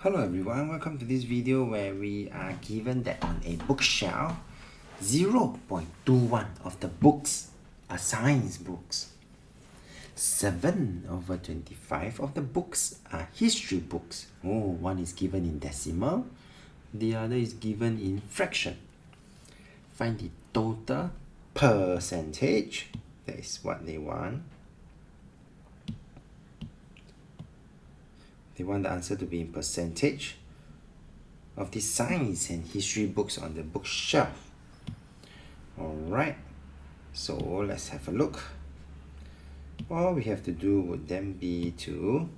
Hello everyone, welcome to this video where we are given that on a bookshelf 0.21 of the books are science books. 7/25 of the books are history books. One is given in decimal, the other is given in fraction. Find the total percentage. That is what they want. They want the answer to be in percentage of the science and history books on the bookshelf. Alright, so let's have a look. All we have to do would then be to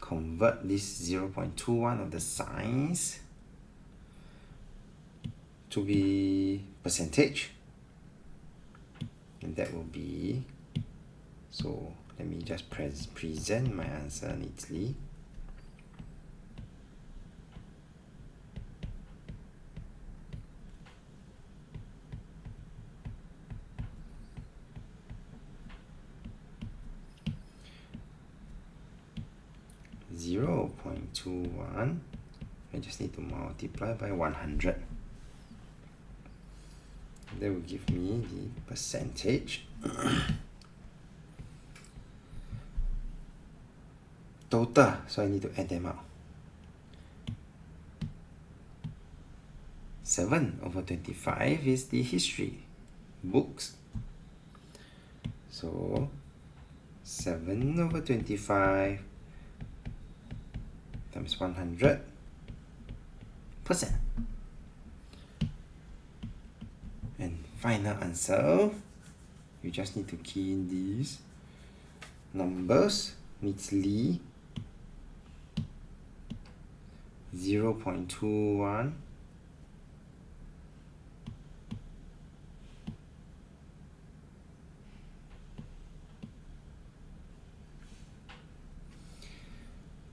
convert this 0.21 of the science to be percentage, and that will be, so let me just present my answer neatly. .21, I just need to multiply by 100. That will give me the percentage. Total, so I need to add them up. 7/25 is the history books. So 7/25 times 100%. And final answer, you just need to key in these numbers neatly. 0.21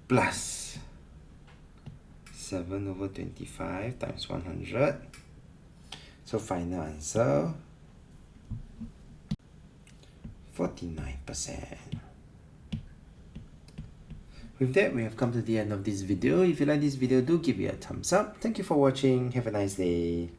plus 7/25 times 100. So final answer 49%. With that, we have come to the end of this video. If you like this video, do give it a thumbs up. Thank you for watching. Have a nice day.